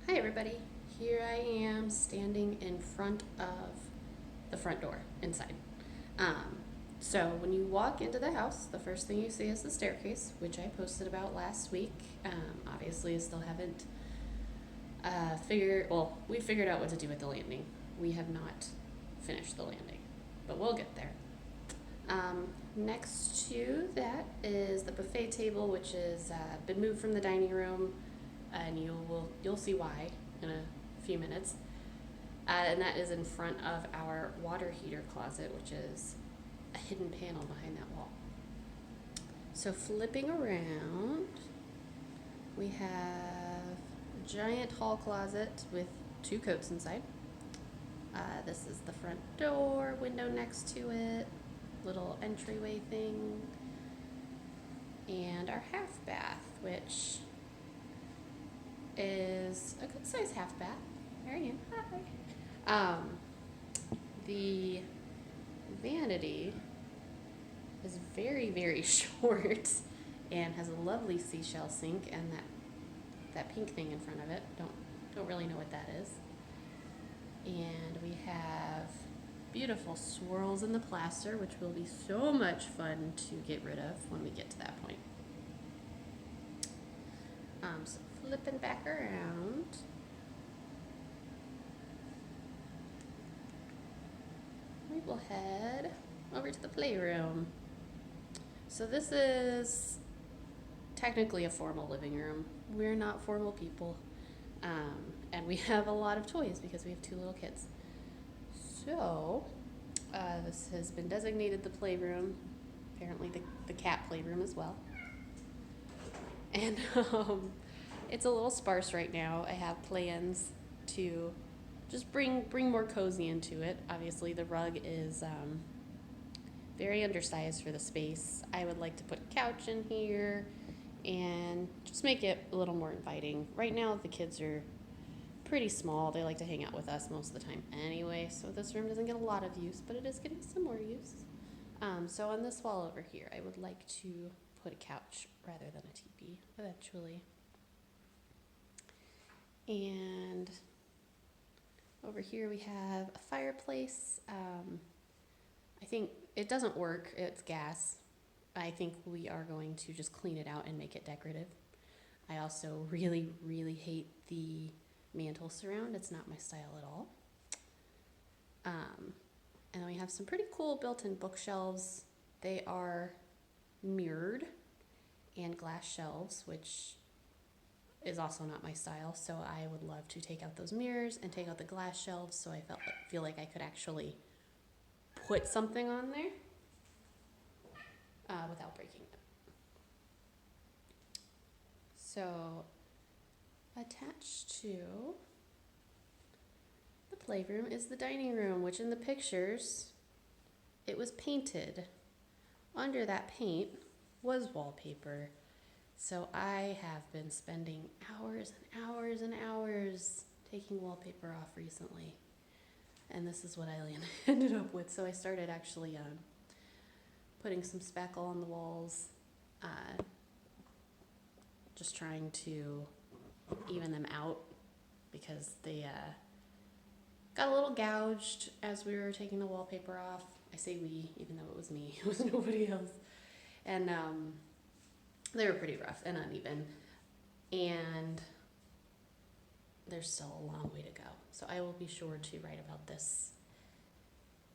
Hi everybody, here I am standing in front of the front door inside. Um, so when you walk into the house, the first thing you see is the staircase, which I posted about last week. Obviously, I still haven't we figured out what to do with the landing. We have not finished the landing, but we'll get there. Next to that is the buffet table, which has been moved from the dining room, and you'll see why in a few minutes. And that is in front of our water heater closet, which is a hidden panel behind that wall. So flipping around, we have a giant hall closet with two coats inside. This is the front door, window next to it, little entryway thing, and our half bath, which is a good size half bath. There you go. Hi. The vanity is very, very short and has a lovely seashell sink and that pink thing in front of it. Don't really know what that is. And we have beautiful swirls in the plaster, which will be so much fun to get rid of when we get to that point. So flipping back around, we will head over to the playroom. So this is technically a formal living room. We're not formal people. And we have a lot of toys because we have two little kids. So this has been designated the playroom, apparently the cat playroom as well. And it's a little sparse right now. I have plans to just bring more cozy into it. Obviously, the rug is very undersized for the space. I would like to put a couch in here and just make it a little more inviting. Right now, the kids are pretty small. They like to hang out with us most of the time anyway, so this room doesn't get a lot of use, but it is getting some more use. So on this wall over here, I would like to put a couch rather than a teepee eventually. And over here we have a fireplace. I think it doesn't work, it's gas. I think we are going to just clean it out and make it decorative. I also really, really hate the mantle surround. It's not my style at all. And then we have some pretty cool built-in bookshelves. They are mirrored and glass shelves, which is also not my style. So I would love to take out those mirrors and take out the glass shelves so I feel like I could actually put something on there without breaking it. So attached to the playroom is the dining room, which in the pictures, it was painted. Under that paint was wallpaper. So I have been spending hours and hours and hours taking wallpaper off recently. And this is what I ended up with. So I started actually putting some spackle on the walls, just trying to even them out because they got a little gouged as we were taking the wallpaper off. I say we, even though it was me, it was nobody else. And they were pretty rough and uneven. And there's still a long way to go. So I will be sure to write about this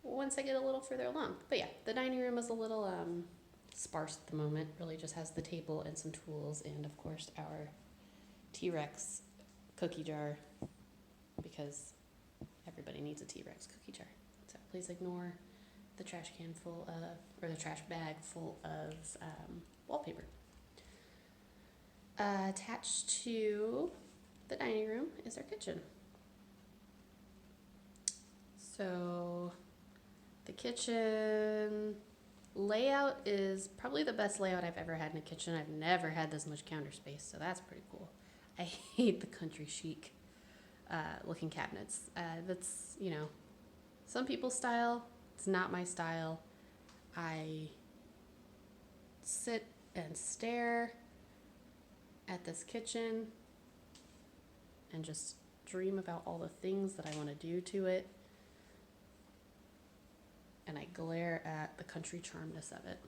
once I get a little further along. But yeah, the dining room is a little sparse at the moment. Really just has the table and some tools and of course our T-Rex cookie jar because everybody needs a T-Rex cookie jar. So please ignore the trash can full of, or the trash bag full of wallpaper. Attached to the dining room is our kitchen. So the kitchen layout is probably the best layout I've ever had in a kitchen. I've never had this much counter space, so that's pretty cool. I hate the country chic looking cabinets. That's, some people's style. It's not my style. I sit and stare at this kitchen and just dream about all the things that I want to do to it. And I glare at the country charmness of it.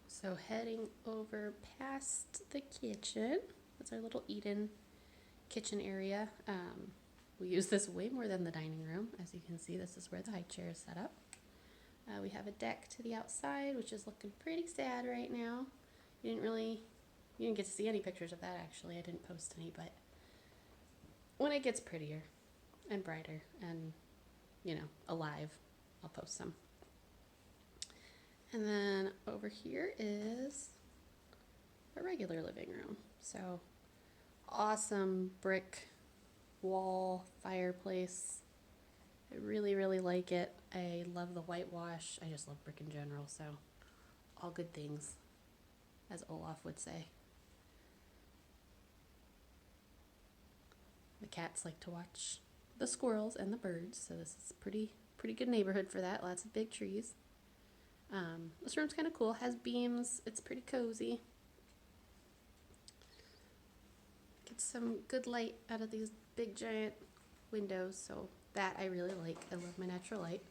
So heading over past the kitchen, that's our little eat-in kitchen area. We use this way more than the dining room. As you can see, this is where the high chair is set up. We have a deck to the outside, which is looking pretty sad right now. You didn't get to see any pictures of that actually. I didn't post any, but when it gets prettier and brighter and, alive, I'll post some. And then over here is a regular living room. So awesome brick wall fireplace. I really, really like it. I love the whitewash. I just love brick in general, so all good things, as Olaf would say. The cats like to watch the squirrels and the birds, so this is pretty good neighborhood for that. Lots of big trees. This room's kind of cool. Has beams. It's pretty cozy. Gets some good light out of these big giant windows, so that I really like. I love my natural light.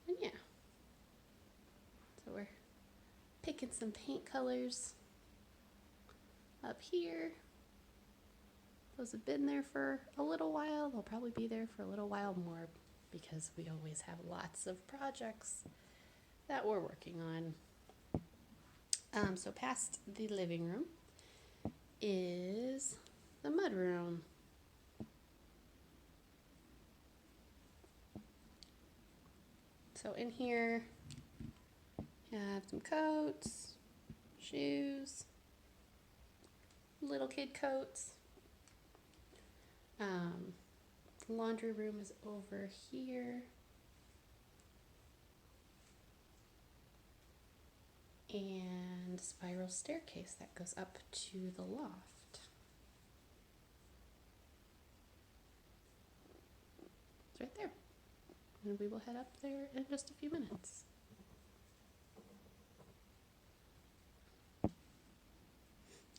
And yeah. So we're picking some paint colors up here. Those have been there for a little while. They'll probably be there for a little while more because we always have lots of projects that we're working on. So past the living room is the mudroom. So in here you have some coats, shoes, little kid coats. Laundry room is over here. And spiral staircase that goes up to the loft. It's right there. And we will head up there in just a few minutes.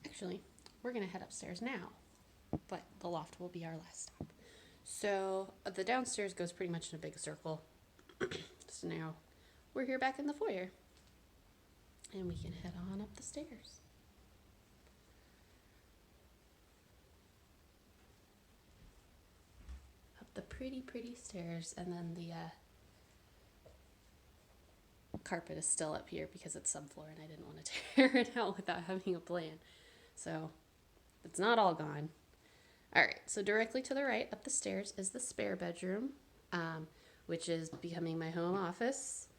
Actually, we're going to head upstairs now, but the loft will be our last stop. So the downstairs goes pretty much in a big circle. So now we're here back in the foyer. And we can head on up the stairs. Up the pretty stairs, and then the carpet is still up here because it's subfloor and I didn't want to tear it out without having a plan. So it's not all gone. Alright, so directly to the right up the stairs is the spare bedroom, which is becoming my home office.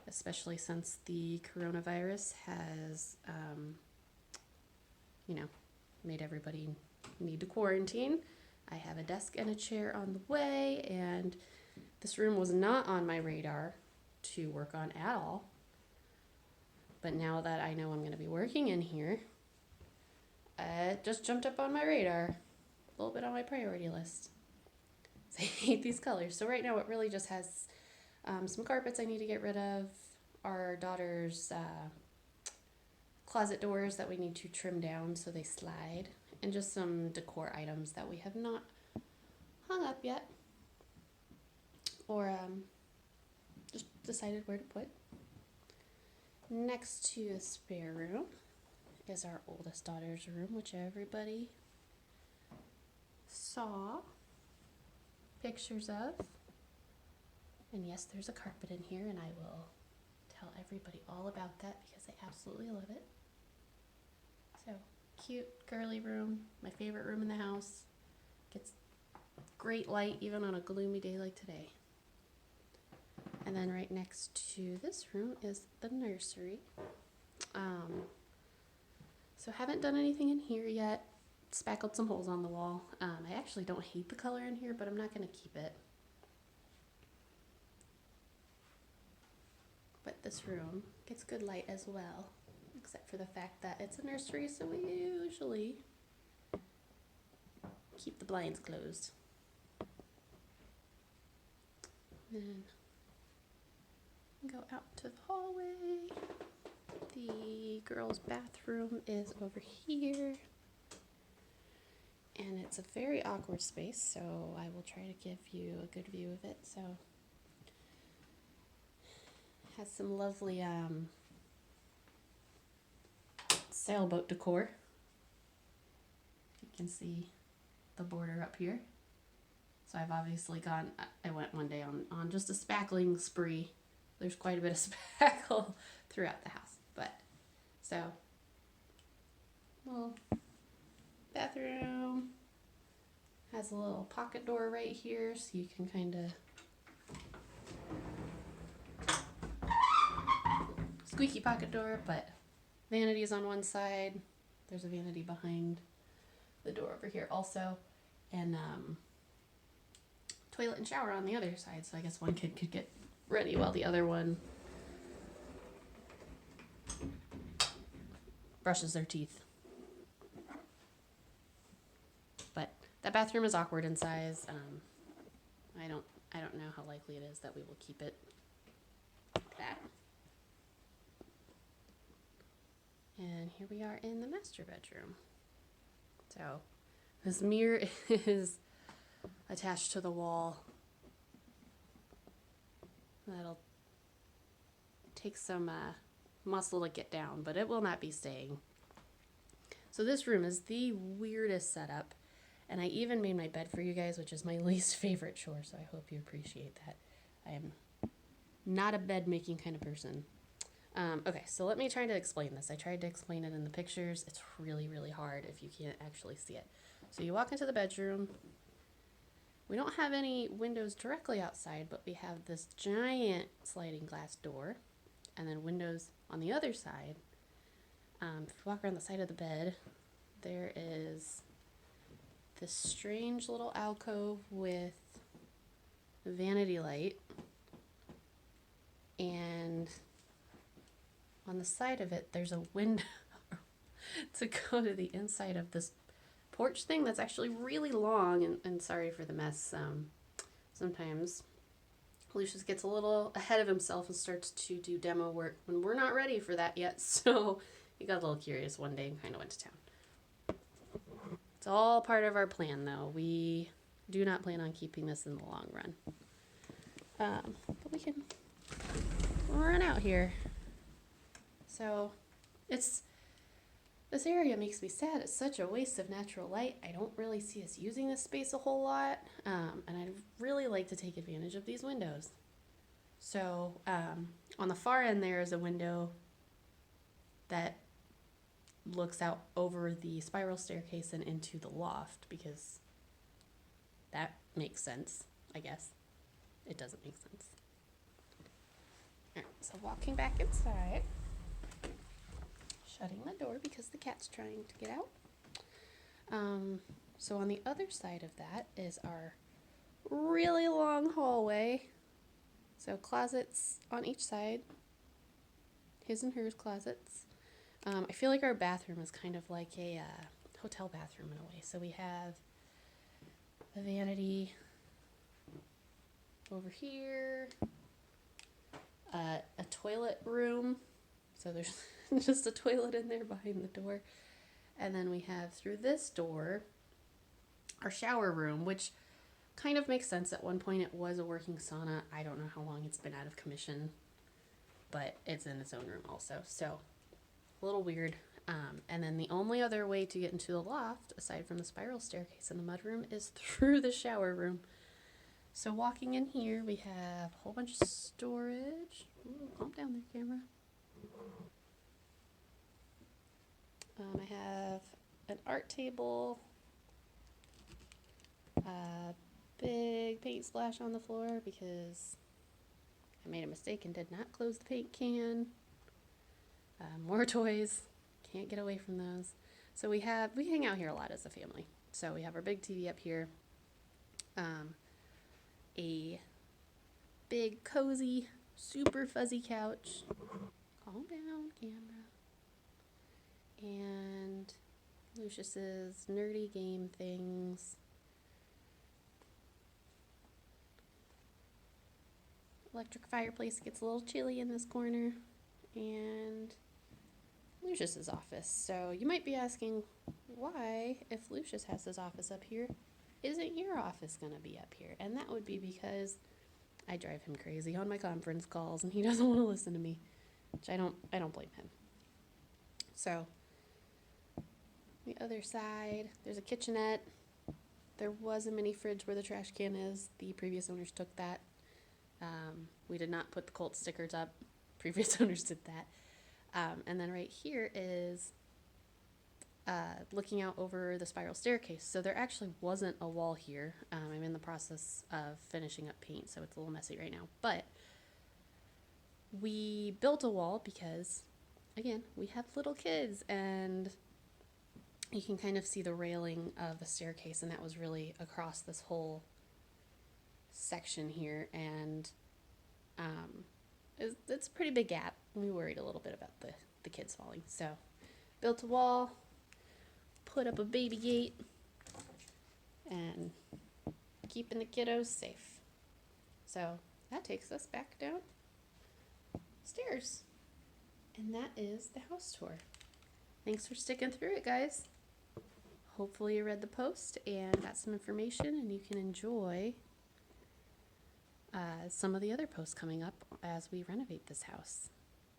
Especially since the coronavirus has, made everybody need to quarantine. I have a desk and a chair on the way, and this room was not on my radar to work on at all. But now that I know I'm going to be working in here, it just jumped up on my radar, a little bit on my priority list. I hate these colors. So right now it really just has some carpets I need to get rid of, our daughter's closet doors that we need to trim down so they slide, and just some decor items that we have not hung up yet or just decided where to put. Next to the spare room is our oldest daughter's room, which everybody saw pictures of. And yes, there's a carpet in here, and I will tell everybody all about that because I absolutely love it. So, cute, girly room, my favorite room in the house. Gets great light even on a gloomy day like today. And then right next to this room is the nursery. So haven't done anything in here yet. Spackled some holes on the wall. I actually don't hate the color in here, but I'm not going to keep it. But this room gets good light as well, except for the fact that it's a nursery, so we usually keep the blinds closed. And Go out to the hallway. The girls' bathroom is over here. And it's a very awkward space, so I will try to give you a good view of it. So, has some lovely sailboat decor. You can see the border up here. So I've obviously I went one day on just a spackling spree. There's quite a bit of spackle throughout the house. But, so, little bathroom. Has a little pocket door right here, so you can kind of squeaky pocket door, but vanities on one side. There's a vanity behind the door over here also, and toilet and shower on the other side. So I guess one kid could get ready while the other one brushes their teeth. But that bathroom is awkward in size. I don't know how likely it is that we will keep it like that. And here we are in the master bedroom. So this mirror is attached to the wall. That'll take some muscle to get down, but it will not be staying. So this room is the weirdest setup. And I even made my bed for you guys, which is my least favorite chore, so I hope you appreciate that. I am not a bed making kind of person. Okay, so let me try to explain this. I tried to explain it in the pictures. It's really, really hard if you can't actually see it. So you walk into the bedroom. We don't have any windows directly outside, but we have this giant sliding glass door, and then windows on the other side. If you walk around the side of the bed, there is this strange little alcove with a vanity light, and on the side of it there's a window to go to the inside of this porch thing that's actually really long, and sorry for the mess. Sometimes Lucius gets a little ahead of himself and starts to do demo work when we're not ready for that yet, so he got a little curious one day and kind of went to town. It's all part of our plan, though. We do not plan on keeping this in the long run. But we can run out here. So, this area makes me sad. It's such a waste of natural light. I don't really see us using this space a whole lot. And I'd really like to take advantage of these windows. So, on the far end there is a window that looks out over the spiral staircase and into the loft, because that makes sense, I guess. It doesn't make sense. Alright, so walking back inside, shutting the door because the cat's trying to get out. So on the other side of that is our really long hallway. So closets on each side, his and hers closets. I feel like our bathroom is kind of like a hotel bathroom in a way. So we have a vanity over here, a toilet room. So there's just a toilet in there behind the door. And then we have, through this door, our shower room, which kind of makes sense. At one point it was a working sauna. I don't know how long it's been out of commission, but it's in its own room also. So a little weird. And then the only other way to get into the loft, aside from the spiral staircase and the mudroom, is through the shower room. So walking in here, we have a whole bunch of storage. Ooh, calm down there, camera. I have an art table, a big paint splash on the floor because I made a mistake and did not close the paint can. More toys. Can't get away from those. So we hang out here a lot as a family. So we have our big TV up here. A big, cozy, super fuzzy couch. Calm down, camera. And Lucius's nerdy game things. Electric fireplace gets a little chilly in this corner. And Lucius's office. So you might be asking, why, if Lucius has his office up here, isn't your office going to be up here? And that would be because I drive him crazy on my conference calls and he doesn't want to listen to me, which I don't blame him. So the other side, there's a kitchenette. There was a mini fridge where the trash can is. The previous owners took that. We did not put the Colt stickers up. Previous owners did that. And then right here is looking out over the spiral staircase. So there actually wasn't a wall here. I'm in the process of finishing up paint, so it's a little messy right now. But we built a wall because, again, we have little kids, and you can kind of see the railing of the staircase, and that was really across this whole section here. And it's a pretty big gap. We worried a little bit about the kids falling. So built a wall, put up a baby gate, and keeping the kiddos safe. So that takes us back down stairs. And that is the house tour. Thanks for sticking through it, guys. Hopefully you read the post and got some information, and you can enjoy some of the other posts coming up as we renovate this house.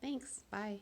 Thanks. Bye.